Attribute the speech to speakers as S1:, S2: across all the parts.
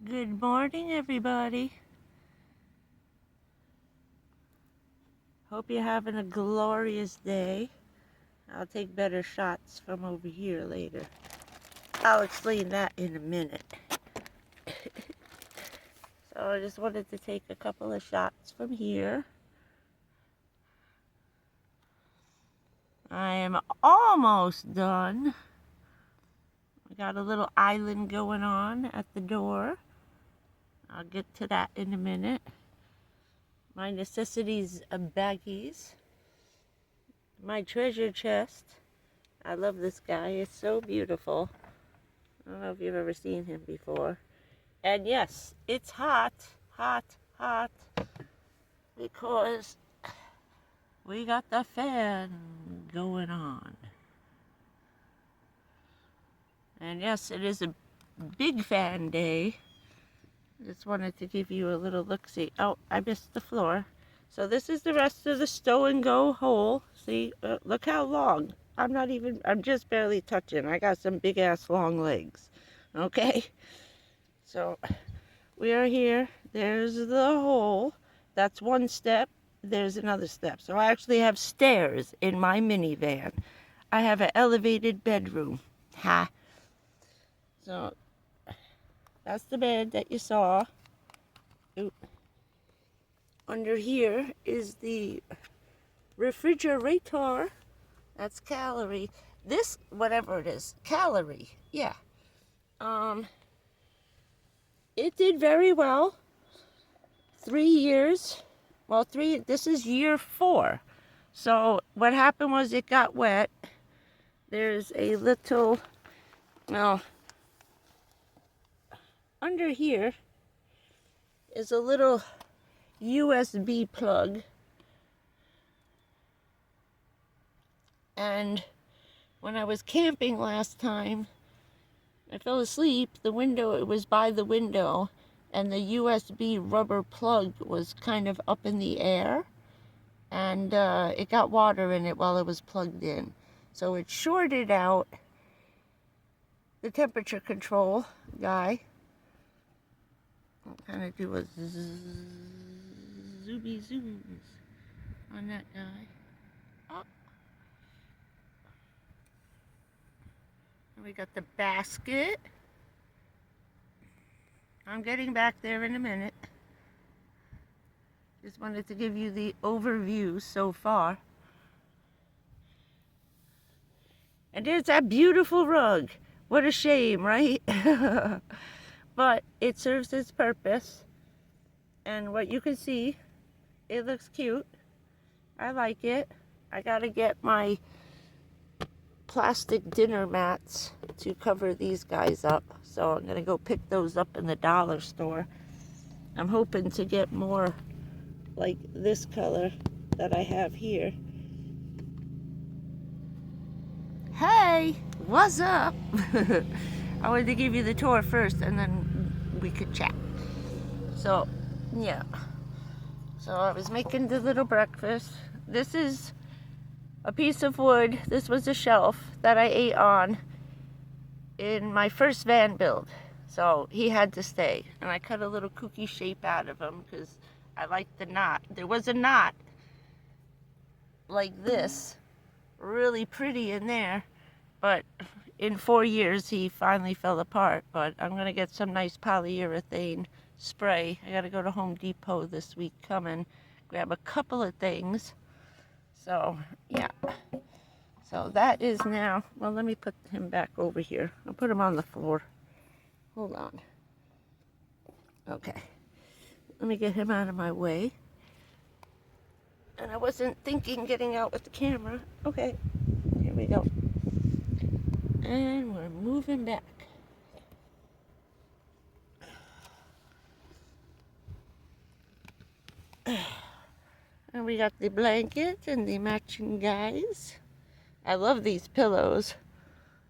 S1: Good morning, everybody. Hope you're having a glorious day. I'll take better shots from over here later. I'll explain that in a minute. So I just wanted to take a couple of shots from here. I am almost done. I got a little island going on at the door. I'll get to that in a minute. My necessities baggies. My treasure chest. I love this guy. It's so beautiful. I don't know if you've ever seen him before. And yes, it's hot, hot, hot. Because we got the fan going on. And yes, it is a big fan day. Just wanted to give you a little look-see. Oh, I missed the floor. So this is the rest of the stow and go hole. See, look how long. I'm just barely touching. I got some big ass long legs. Okay? So we are here. There's the hole. That's one step. There's another step. So I actually have stairs in my minivan. I have an elevated bedroom. Ha. So that's the bed that you saw. Oop. Under here is the refrigerator. That's calorie. This, whatever it is, calorie. Yeah. It did very well. 3 years. Well, this is year 4. So what happened was it got wet. There's a little, well, under here is a little USB plug. And when I was camping last time, I fell asleep. It was by the window, and the USB rubber plug was kind of up in the air, and it got water in it while it was plugged in. So it shorted out the temperature control guy. I'll kind of do a zoomy zooms on that guy. Oh. And we got the basket. I'm getting back there in a minute. Just wanted to give you the overview so far. And there's that beautiful rug. What a shame, right? But it serves its purpose. And what you can see, it looks cute. I like it. I gotta get my plastic dinner mats to cover these guys up. So I'm gonna go pick those up in the dollar store. I'm hoping to get more like this color that I have here. Hey, what's up? I wanted to give you the tour first and then we could chat. So, yeah. So I was making the little breakfast. This is a piece of wood. This was a shelf that I ate on in my first van build. So he had to stay. And I cut a little kooky shape out of him because I liked the knot. There was a knot like this, really pretty in there. But in 4 years, he finally fell apart. But I'm going to get some nice polyurethane spray. I got to go to Home Depot this week coming, grab a couple of things. So, yeah. So that is now, well, let me put him back over here. I'll put him on the floor. Hold on. Okay. Let me get him out of my way. And I wasn't thinking getting out with the camera. Okay. Here we go. And we're moving back. And we got the blanket and the matching guys. I love these pillows.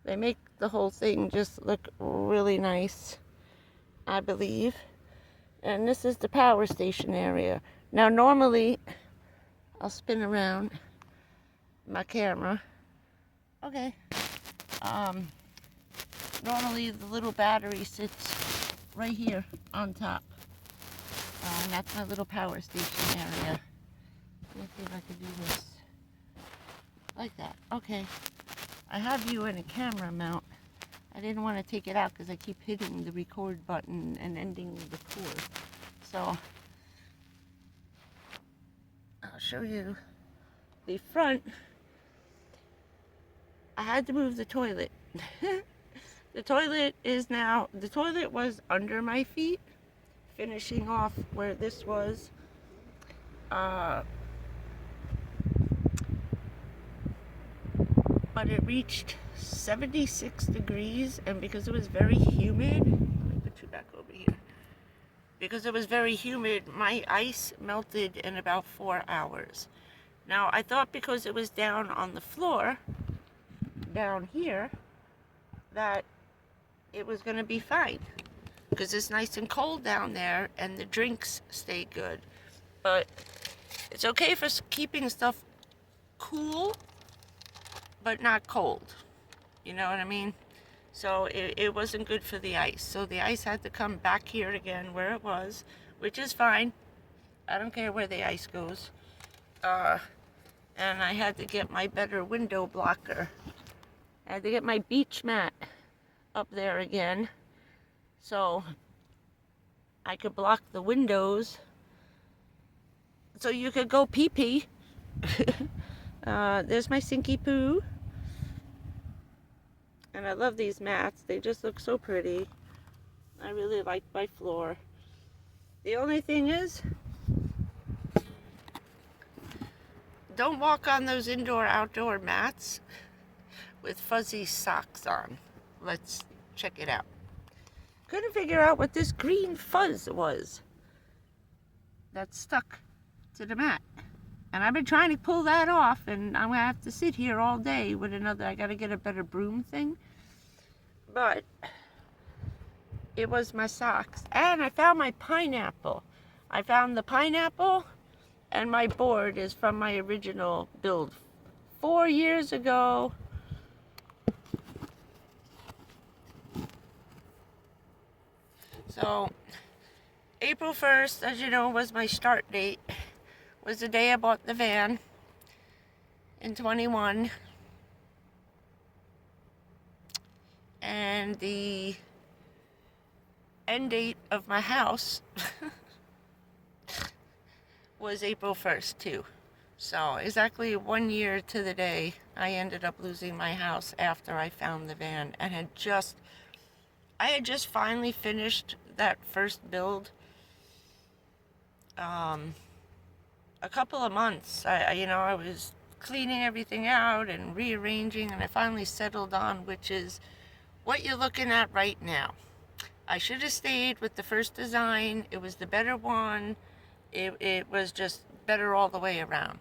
S1: They make the whole thing just look really nice, I believe. And this is the power station area. Now normally I'll spin around my camera. Okay. Normally the little battery sits right here on top. And that's my little power station area. Let's see if I can do this. Like that. Okay. I have you in a camera mount. I didn't want to take it out because I keep hitting the record button and ending the tour. So, I'll show you the front. I had to move the toilet. The toilet was under my feet, finishing off where this was. But it reached 76 degrees, and because it was very humid, let me put you back over here. Because it was very humid, my ice melted in about 4 hours. Now, I thought because it was down on the floor, down here, that it was going to be fine. Because it's nice and cold down there, and the drinks stay good. But it's okay for keeping stuff cool, but not cold. You know what I mean? So it wasn't good for the ice. So the ice had to come back here again where it was, which is fine. I don't care where the ice goes. And I had to get my better window blocker. I had to get my beach mat up there again, so I could block the windows so you could go pee-pee. There's my Sinky Poo. And I love these mats. They just look so pretty. I really like my floor. The only thing is, don't walk on those indoor-outdoor mats with fuzzy socks on. Let's check it out. Couldn't figure out what this green fuzz was that's stuck to the mat. And I've been trying to pull that off, and I'm going to have to sit here all day with another, I got to get a better broom thing. But it was my socks. And I found my pineapple. I found the pineapple, and my board is from my original build 4 years ago. So, April 1st, as you know, was my start date. Was the day I bought the van in 21. And the end date of my house was April 1st too. So exactly 1 year to the day, I ended up losing my house after I found the van, and I had just finally finished that first build. A couple of months, I was cleaning everything out and rearranging, and I finally settled on, which is what you're looking at right now. I should have stayed with the first design. It was the better one. It was just better all the way around.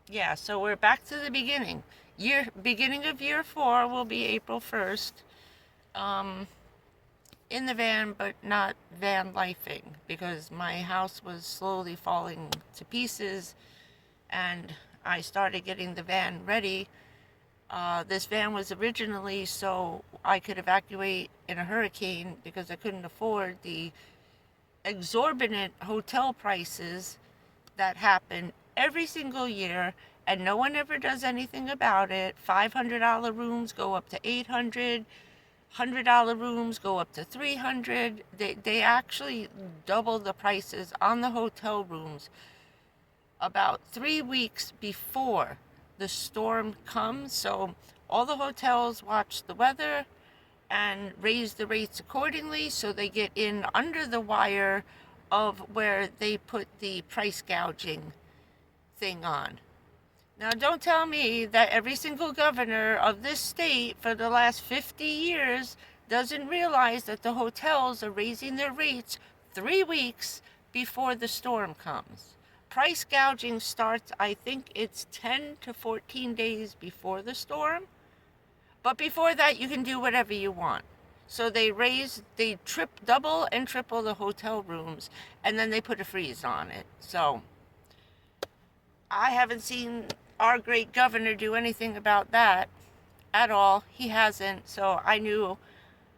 S1: Yeah, so we're back to the beginning. Beginning of year 4 will be April 1st. In the van, but not van lifing, because my house was slowly falling to pieces, and I started getting the van ready. This van was originally so I could evacuate in a hurricane, because I couldn't afford the exorbitant hotel prices that happen every single year, and no one ever does anything about it. $500 rooms go up to $800. $100 rooms go up to $300. They actually double the prices on the hotel rooms about 3 weeks before the storm comes. So all the hotels watch the weather and raise the rates accordingly, so they get in under the wire of where they put the price gouging thing on. Now, don't tell me that every single governor of this state for the last 50 years doesn't realize that the hotels are raising their rates 3 weeks before the storm comes. Price gouging starts, I think it's 10 to 14 days before the storm. But before that, you can do whatever you want. So they double and triple the hotel rooms, and then they put a freeze on it. So I haven't seen our great governor do anything about that at all. He hasn't. So I knew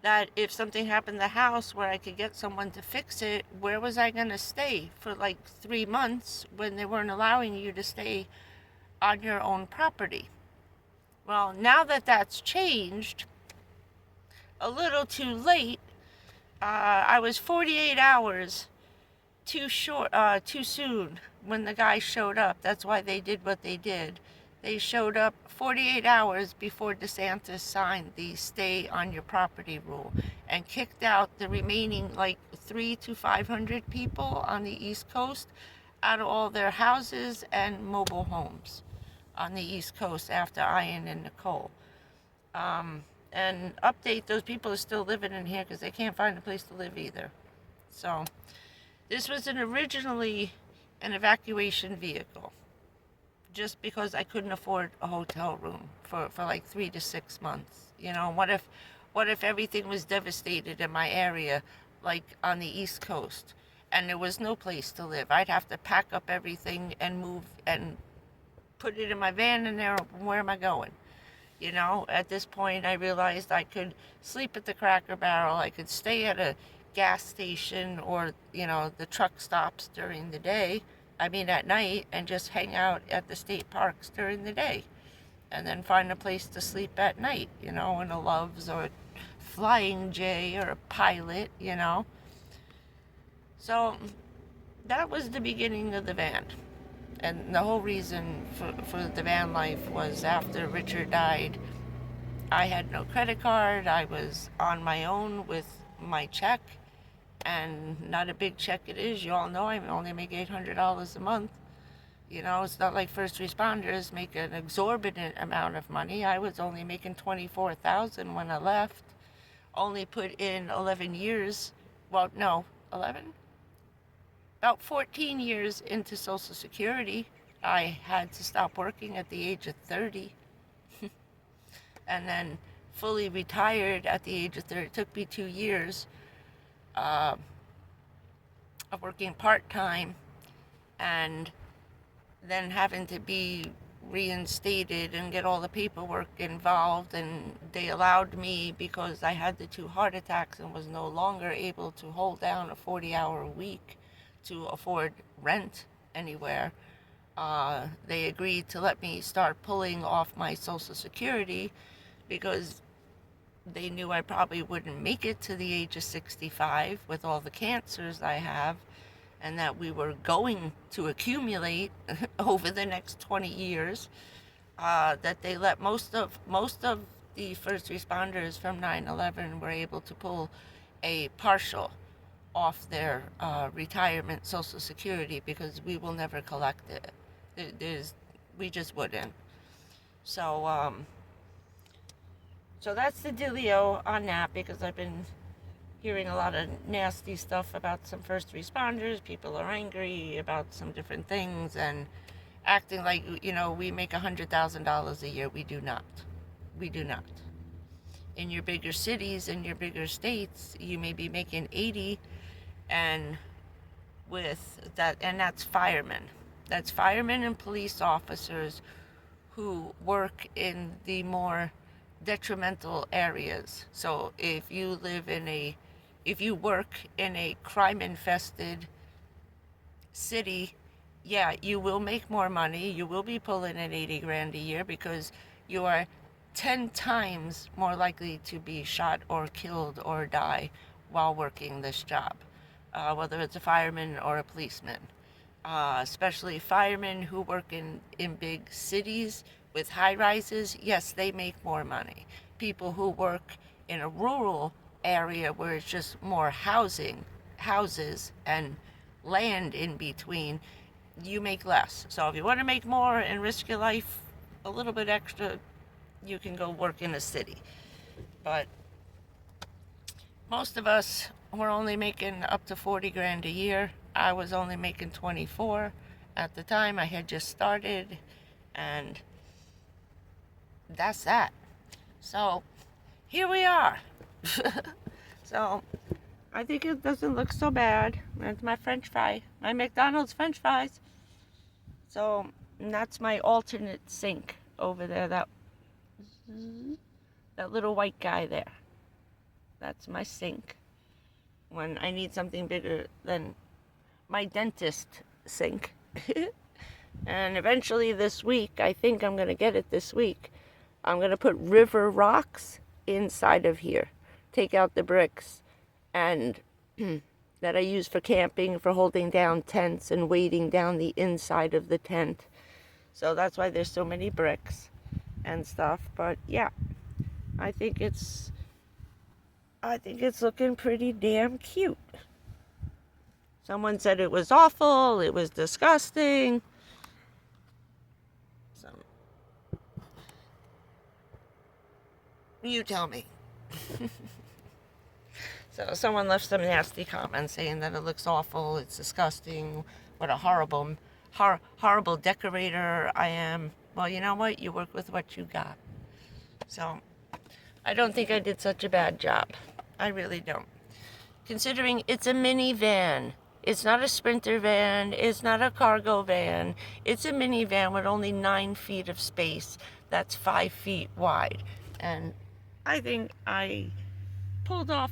S1: that if something happened to the house where I could get someone to fix it, where was I going to stay for like 3 months when they weren't allowing you to stay on your own property? Well, now that that's changed, a little too late. I was 48 hours too soon when the guy showed up. That's why they did what they did. They showed up 48 hours before DeSantis signed the stay on your property rule and kicked out the remaining like 300 to 500 people on the East Coast out of all their houses and mobile homes on the East Coast after Ian and Nicole. And update, those people are still living in here because they can't find a place to live either. So this was originally an evacuation vehicle, just because I couldn't afford a hotel room for like 3 to 6 months. You know, what if everything was devastated in my area, like on the East Coast, and there was no place to live? I'd have to pack up everything and move and put it in my van, and there, where am I going? You know, at this point I realized I could sleep at the Cracker Barrel, I could stay at a gas station or, you know, the truck stops during the day, at night, and just hang out at the state parks during the day, and then find a place to sleep at night, you know, in a Love's or a Flying J or a Pilot, you know. So that was the beginning of the van. And the whole reason for the van life was after Richard died, I had no credit card. I was on my own with my check, and not a big check it is. You all know I only make $800 a month. You know, it's not like first responders make an exorbitant amount of money. I was only making $24,000 when I left. Only put in 11 years. Well, no, 11? About 14 years into Social Security. I had to stop working at the age of 30. And then fully retired at the age of 30. It took me 2 years of working part-time, and then having to be reinstated and get all the paperwork involved. And they allowed me, because I had the 2 heart attacks and was no longer able to hold down a 40-hour week to afford rent anywhere, they agreed to let me start pulling off my Social Security, because they knew I probably wouldn't make it to the age of 65 with all the cancers I have, and that we were going to accumulate over the next 20 years, that they let most of the first responders from 9/11 were able to pull a partial off their retirement Social Security, because we will never collect it. We just wouldn't. So that's the dealio on that, because I've been hearing a lot of nasty stuff about some first responders. People are angry about some different things and acting like, you know, we make $100,000 a year. We do not. We do not. In your bigger cities, in your bigger states, you may be making 80, and with that, and that's firemen. That's firemen and police officers who work in the more detrimental areas. So if you work in a crime-infested city, yeah, you will make more money. You will be pulling in 80 grand a year, because you are 10 times more likely to be shot or killed or die while working this job, whether it's a fireman or a policeman. Especially firemen who work in big cities with high rises, yes, they make more money. People who work in a rural area where it's just more houses and land in between, you make less. So if you want to make more and risk your life a little bit extra, you can go work in a city. But most of us were only making up to 40 grand a year. I was only making 24 at the time. I had just started, and that's that. So here we are. So I think it doesn't look so bad. That's my French fry, my McDonald's French fries. So And that's my alternate sink over there, that little white guy there. That's my sink when I need something bigger than my dentist sink. And eventually this week, I think I'm going to get it this week, I'm going to put river rocks inside of here. Take out the bricks and that I use for camping, for holding down tents and weighting down the inside of the tent. So that's why there's so many bricks and stuff. But yeah, I think it's looking pretty damn cute. Someone said it was awful, it was disgusting. So you tell me. So someone left some nasty comments saying that it looks awful, it's disgusting, what a horrible decorator I am. Well, you know what? You work with what you got. So I don't think I did such a bad job. I really don't. Considering it's a minivan. It's not a Sprinter van. It's not a cargo van. It's a minivan with only 9 feet of space. That's 5 feet wide. And I think I pulled off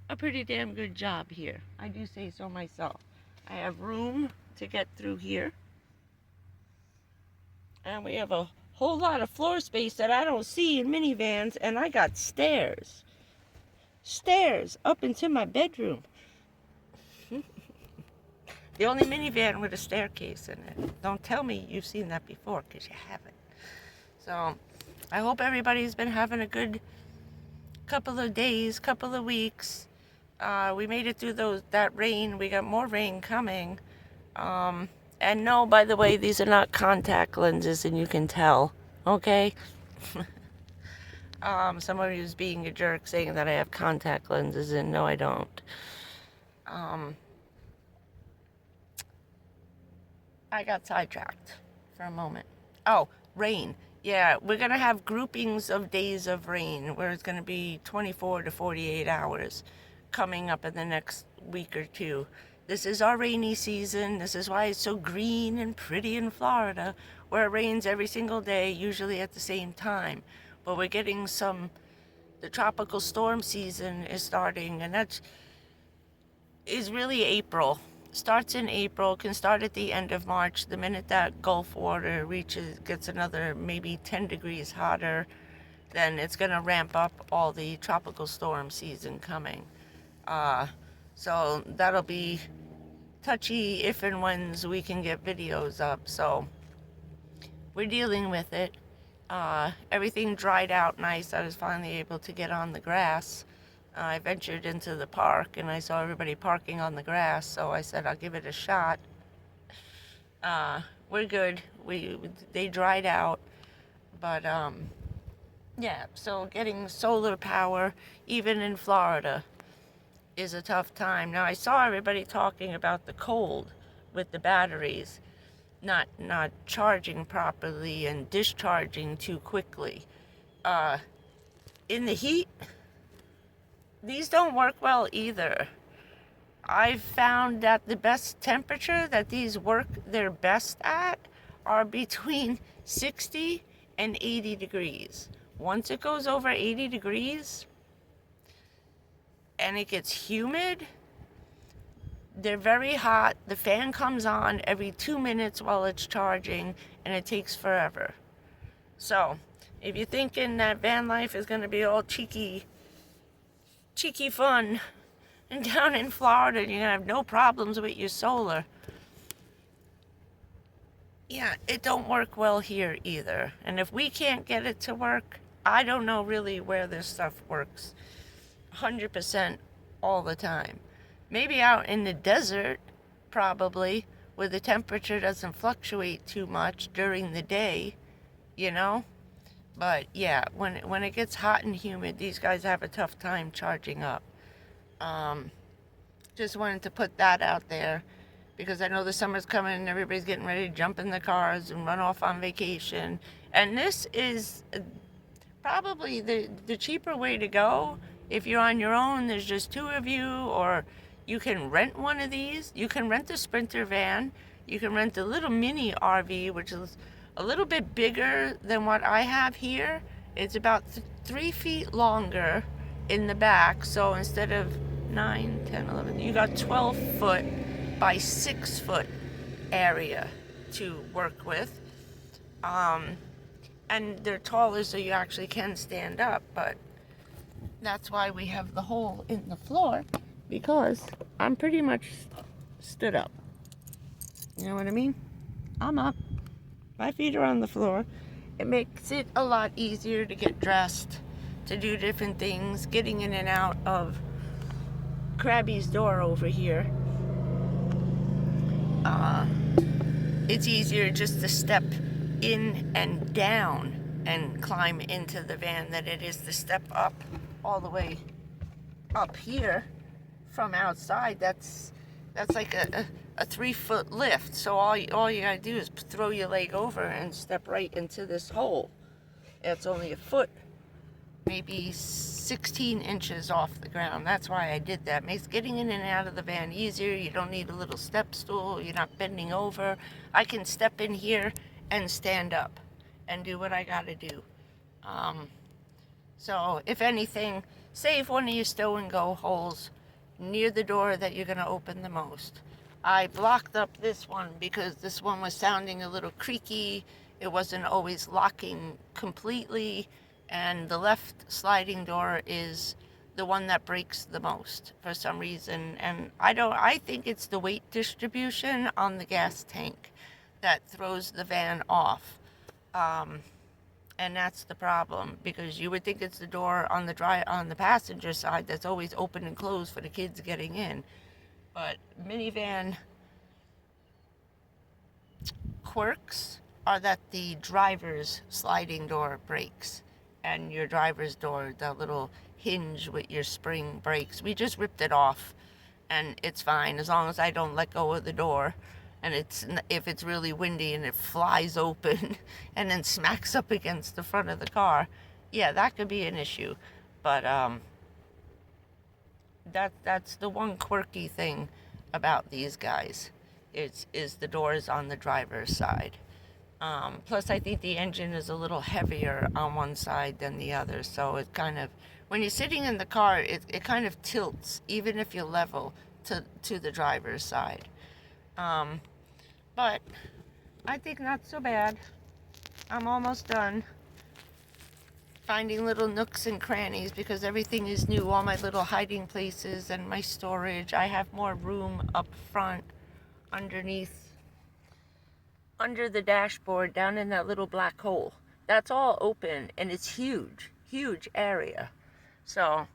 S1: a pretty damn good job here. I do say so myself. I have room to get through here. And we have a whole lot of floor space that I don't see in minivans. And I got stairs. Stairs up into my bedroom. The only minivan with a staircase in it. Don't tell me you've seen that before, because you haven't. So I hope everybody's been having a good couple of days, couple of weeks. We made it through that rain. We got more rain coming. And no, by the way, these are not contact lenses, and you can tell. Okay? Somebody was being a jerk saying that I have contact lenses, and no, I don't. I got sidetracked for a moment. Oh, rain. Yeah, we're going to have groupings of days of rain where it's going to be 24 to 48 hours coming up in the next week or two. This is our rainy season. This is why it's so green and pretty in Florida, where it rains every single day, usually at the same time. But we're getting the tropical storm season is starting, and that is really April. Starts in April, can start at the end of March. The minute that Gulf water gets another maybe 10 degrees hotter, then it's going to ramp up all the tropical storm season coming. So that'll be touchy if and when we can get videos up. So we're dealing with it. Everything dried out nice. I was finally able to get on the grass. I ventured into the park and I saw everybody parking on the grass, so I said I'll give it a shot. We're good. They dried out, but yeah. So getting solar power, even in Florida, is a tough time. Now I saw everybody talking about the cold with the batteries, not charging properly and discharging too quickly. In the heat, these don't work well either. I've found that the best temperature that these work their best at are between 60 and 80 degrees. Once it goes over 80 degrees and it gets humid, they're very hot. The fan comes on every 2 minutes while it's charging, and it takes forever. So if you're thinking that van life is going to be all cheeky fun and down in Florida and you're gonna have no problems with your solar, yeah, it don't work well here either. And if we can't get it to work, I don't know really where this stuff works 100% all the time. Maybe out in the desert, probably, where the temperature doesn't fluctuate too much during the day, you know. But yeah, when it gets hot and humid, these guys have a tough time charging up. Just wanted to put that out there, because I know the summer's coming and everybody's getting ready to jump in the cars and run off on vacation. And this is probably the cheaper way to go. If you're on your own, there's just 2 of you, or you can rent one of these. You can rent a Sprinter van. you can rent a little mini RV, which is a little bit bigger than what I have here. It's about 3 feet longer in the back, so instead of 9, 10, 11, you got 12 foot by 6 foot area to work with. And they're taller, so you actually can stand up, but that's why we have the hole in the floor, because I'm pretty much stood up. You know what I mean? I'm up. My feet are on the floor. It makes it a lot easier to get dressed, to do different things, getting in and out of Krabby's door over here. It's easier just to step in and down and climb into the van than it is to step up all the way up here from outside. That's like a 3 foot lift. So all you gotta do is throw your leg over and step right into this hole. It's only a foot, maybe 16 inches off the ground. That's why I did that. Makes getting in and out of the van easier. You don't need a little step stool. You're not bending over. I can step in here and stand up and do what I gotta do. So if anything, save one of your stow and go holes near the door that you're gonna open the most. I blocked up this one because this one was sounding a little creaky. It wasn't always locking completely, and the left sliding door is the one that breaks the most for some reason. And I think it's the weight distribution on the gas tank that throws the van off. And that's the problem, because you would think it's the door on the passenger side that's always open and closed for the kids getting in. But minivan quirks are that the driver's sliding door breaks, and your driver's door, the little hinge with your spring breaks. We just ripped it off, and it's fine as long as I don't let go of the door. And if it's really windy and it flies open and then smacks up against the front of the car, yeah, that could be an issue. But that's the one quirky thing about these guys, is the doors on the driver's side. Plus, I think the engine is a little heavier on one side than the other, so it kind of, when you're sitting in the car, it kind of tilts, even if you're level, to the driver's side. But I think not so bad. I'm almost done finding little nooks and crannies, because everything is new, all my little hiding places and my storage. I have more room up front under the dashboard, down in that little black hole. That's all open, and it's huge area. So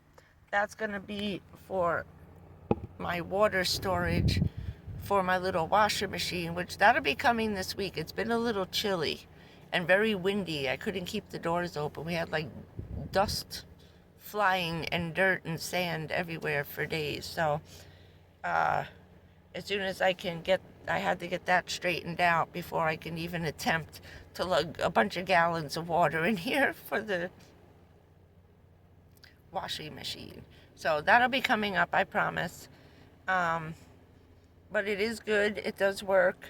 S1: that's gonna be for my water storage for my little washer machine, which that'll be coming this week. It's been a little chilly and very windy. I couldn't keep the doors open. We had like dust flying and dirt and sand everywhere for days. So as soon as I had to get that straightened out before I can even attempt to lug a bunch of gallons of water in here for the washing machine. So that'll be coming up, I promise. But it is good. It does work.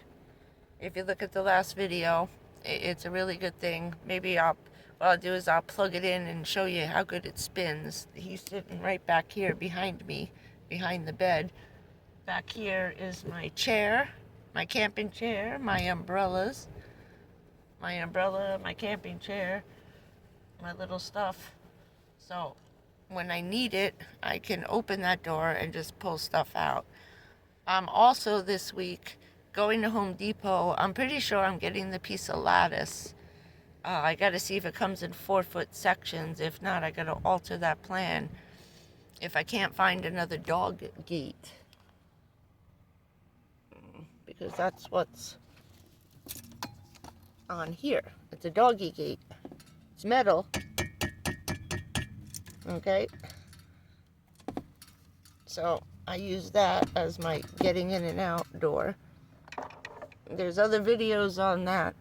S1: If you look at the last video, it's a really good thing. Maybe what I'll do is I'll plug it in and show you how good it spins. He's sitting right back here behind me, behind the bed. Back here is my chair, my camping chair, my umbrellas, my camping chair, my little stuff. So when I need it, I can open that door and just pull stuff out. Also this week, going to Home Depot, I'm pretty sure I'm getting the piece of lattice. I got to see if it comes in 4-foot sections. If not, I got to alter that plan if I can't find another dog gate, because that's what's on here. It's a doggy gate. It's metal. Okay. So I use that as my getting in and out door. There's other videos on that.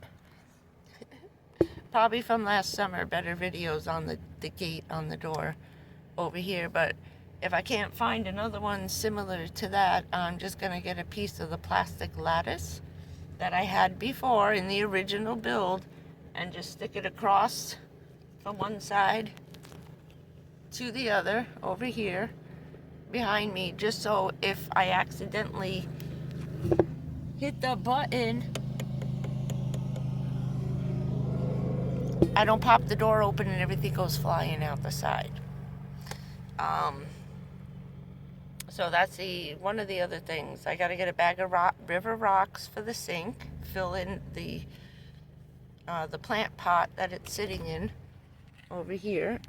S1: Probably from last summer, better videos on the gate on the door over here. But if I can't find another one similar to that, I'm just going to get a piece of the plastic lattice that I had before in the original build and just stick it across from one side to the other over here behind me, just so if I accidentally hit the button, I don't pop the door open and everything goes flying out the side. So that's one of the other things. I gotta get a bag of river rocks for the sink, fill in the plant pot that it's sitting in over here.